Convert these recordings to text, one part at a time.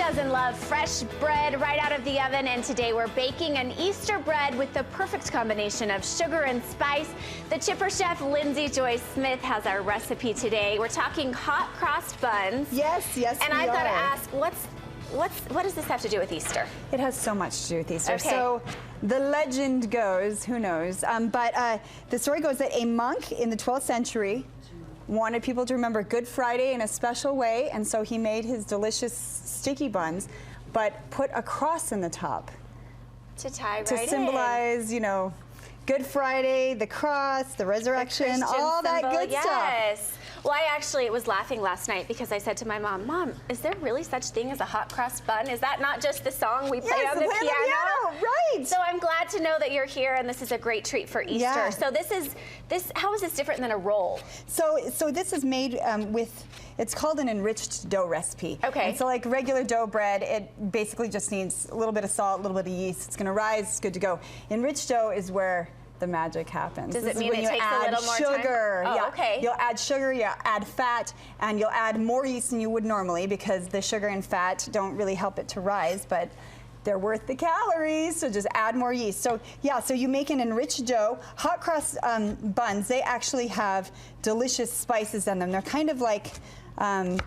doesn't love fresh bread right out of the oven? And today we're baking an Easter bread with the perfect combination of sugar and spice. The chipper chef Lindsey Joy Smith has our recipe today. We're talking hot cross buns. Yes, yes, and I've got to ask, what does this have to do with Easter? It has so much to do with Easter. Okay. So the legend goes, who knows, but the story goes that a monk in the 12th century wanted people to remember Good Friday in a special way, and so he made his delicious sticky buns, but put a cross in the top. To tie right to symbolize, you know, Good Friday, the cross, the resurrection, all that good stuff. Yes. Well, I actually was laughing last night because I said to my mom, Mom, is there really such thing as a hot cross bun? Is that not just the song we play on the piano? Right. So I'm glad to know that you're here, and this is a great treat for Easter. Yeah. So how is this different than a roll? So this is made with, it's called an enriched dough recipe. Okay. And so like regular dough bread, it basically just needs a little bit of salt, a little bit of yeast. It's gonna rise, it's good to go. Enriched dough is where the magic happens. Does it mean it takes a little more sugar? time? Oh, yeah. Okay. You'll add sugar, you'll add fat, and you'll add more yeast than you would normally because the sugar and fat don't really help it to rise, but they're worth the calories, so just add more yeast. So yeah, so you make an enriched dough. Hot cross buns, they actually have delicious spices in them. They're kind of like, I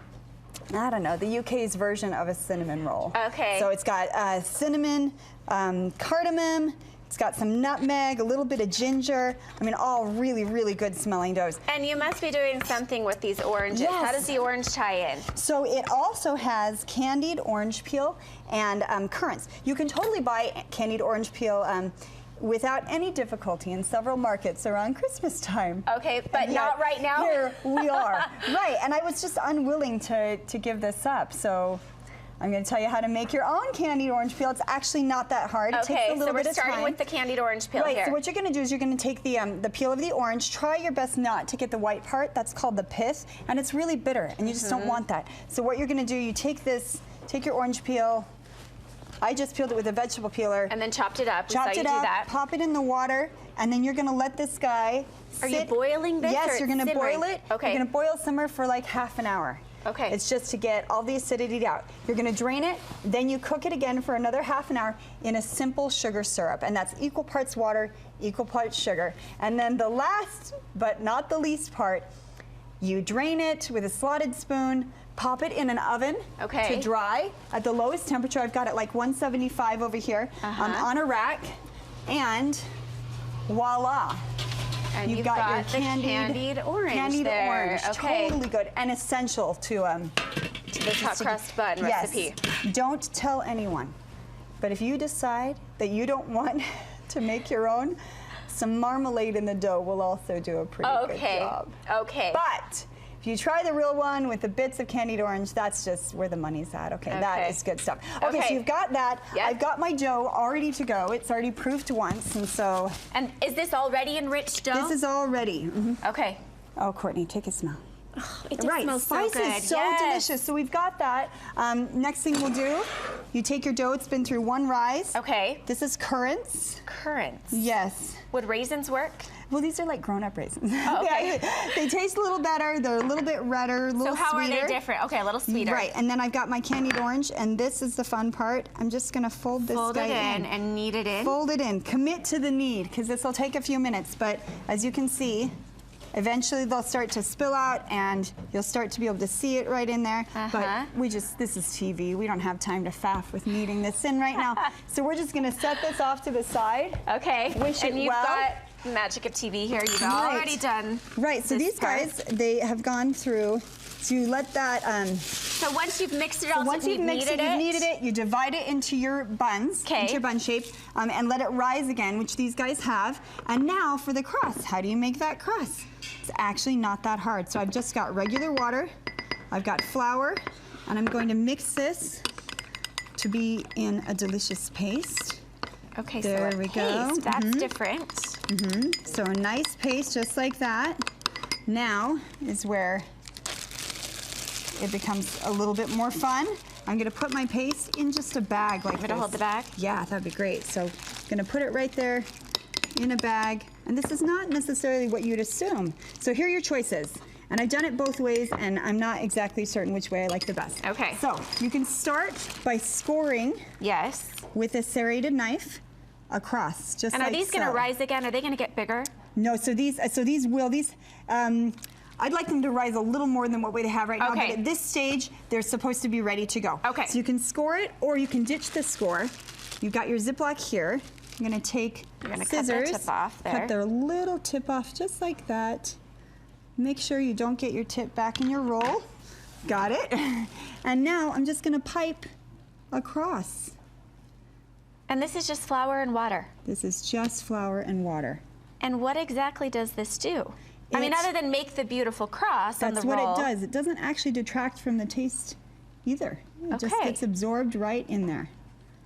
don't know, the UK's version of a cinnamon roll. Okay. So it's got cinnamon, cardamom, it's got some nutmeg, a little bit of ginger. I mean, all really, really good smelling doughs. And you must be doing something with these oranges. Yes. How does the orange tie in? So it also has candied orange peel and currants. You can totally buy candied orange peel without any difficulty in several markets around Christmas time. Okay, but not right now? Here we are. Right, and I was just unwilling to give this up, so I'm going to tell you how to make your own candied orange peel. It's actually not that hard. It takes a little bit of time. So we're starting with the candied orange peel here. Right, so what you're going to do is you're going to take the peel of the orange, try your best not to get the white part. That's called the pith, and it's really bitter, and you just don't want that. So what you're going to do, you take your orange peel. I just peeled it with a vegetable peeler. And then chopped it up. Chopped it up, pop it in the water, and then you're going to let this guy sit. Are you boiling this? Yes, you're going to boil it. Okay. You're going to boil simmer for like half an hour. Okay. It's just to get all the acidity out. You're going to drain it, then you cook it again for another half an hour in a simple sugar syrup, and that's equal parts water, equal parts sugar. And then the last, but not the least part, you drain it with a slotted spoon, pop it in an oven to dry at the lowest temperature. I've got it like 175 over here on a rack, and voila. And you've got your candied orange there. Okay. Totally good and essential to this hot crust bun recipe. Don't tell anyone, but if you decide that you don't want to make your own, some marmalade in the dough will also do a pretty good job. Okay. But if you try the real one with the bits of candied orange, that's just where the money's at. Okay, that is good stuff. Okay, so you've got that. Yep. I've got my dough all ready to go. It's already proofed once, and so. And is this already enriched dough? This is all ready. Okay. Oh, Courtney, take a smell. Oh, it just smells so good. Spice is so delicious. So we've got that. Next thing we'll do, you take your dough. It's been through one rise. Okay. This is currants. Currants. Yes. Would raisins work? Well, these are like grown-up raisins. Oh, okay. They taste a little better. They're a little bit redder, a little sweeter. So how are they different? Okay, a little sweeter. Right, and then I've got my candied orange, and this is the fun part. I'm just gonna fold this guy in. And knead it in. Fold it in. Commit to the knead, because this will take a few minutes, but as you can see, eventually they'll start to spill out, and you'll start to be able to see it right in there. But this is TV. We don't have time to faff with kneading this in right now. So we're just gonna set this off to the side. Okay. Wish it you've well. got magic of TV here. You've already done. Right. So these guys, they have gone through. So you let that. So once you've mixed it all, once you've kneaded it, you divide it into your buns, into your bun shape, and let it rise again, which these guys have. And now for the crust. How do you make that crust? It's actually not that hard. So I've just got regular water. I've got flour, and I'm going to mix this to be in a delicious paste. Okay, there so we go. That's different. So a nice paste just like that. Now is where it becomes a little bit more fun. I'm gonna put my paste in just a bag like this. Gonna hold the bag? Yeah, that'd be great. So I'm gonna put it right there in a bag. And this is not necessarily what you'd assume. So here are your choices. And I've done it both ways, and I'm not exactly certain which way I like the best. Okay. So you can start by scoring Yes. with a serrated knife across, just And like are these going to rise again? Are they going to get bigger? No, so these I'd like them to rise a little more than what they have right now, Okay. but at this stage, they're supposed to be ready to go. Okay. So you can score it, or you can ditch the score. You've got your Ziploc here. I'm gonna take scissors, cut the tip off there. cut their little tip off just like that. Make sure you don't get your tip back in your roll. Got it. And now I'm just gonna pipe across. And this is just flour and water. This is just flour and water. And what exactly does this do? I mean, other than make the beautiful cross on the That's what roll. it does. It doesn't actually detract from the taste either. It just Okay. gets absorbed right in there.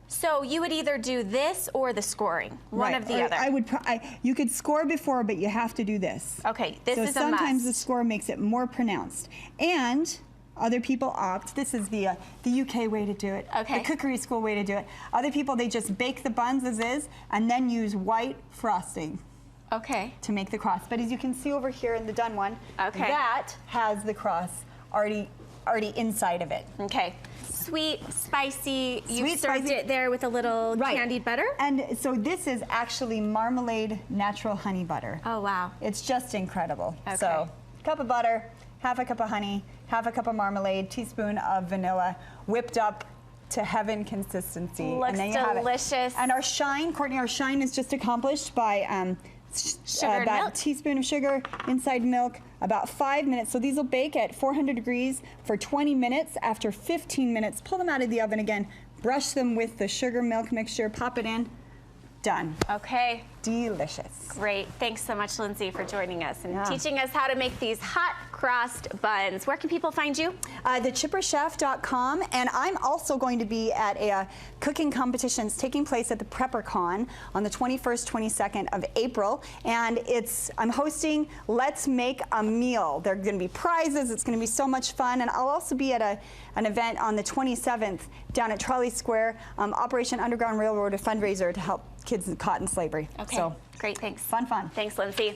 So you would either do this or the scoring, one Right. of the Or other. you could score before, but you have to do this. Okay, this So is a sometimes the must. score makes it more pronounced. And other people opt, this is the UK way to do it, Okay. the cookery school way to do it. Other people, they just bake the buns as is and then use white frosting Okay. to make the cross. But as you can see over here in the done one, Okay. that has the cross already inside of it. Okay. Sweet, spicy. You Sweet, served spicy. it there with a little candied butter? And so this is actually marmalade natural honey butter. Oh, wow. It's just incredible. Okay. So, cup of butter, half a cup of honey, half a cup of marmalade, teaspoon of vanilla, whipped up to heaven consistency. Looks and then you have it. delicious. And our shine, Courtney, our shine is just accomplished by Sugar and about milk. a teaspoon of sugar inside milk, about 5 minutes. So these will bake at 400 degrees for 20 minutes. After 15 minutes, pull them out of the oven again, brush them with the sugar milk mixture, pop it in, done. Okay. Delicious. Great. Thanks so much, Lindsey, for joining us and Yeah. teaching us how to make these hot crossed buns. Where can people find you? Thechipperchef.com, and I'm also going to be at a cooking competitions taking place at the PrepperCon on the 21st, 22nd of April, and I'm hosting Let's Make a Meal. There are going to be prizes. It's going to be so much fun, and I'll also be at an event on the 27th down at Trolley Square, Operation Underground Railroad, a fundraiser to help kids caught in slavery. Okay. So Great. Thanks. fun. Thanks, Lindsey.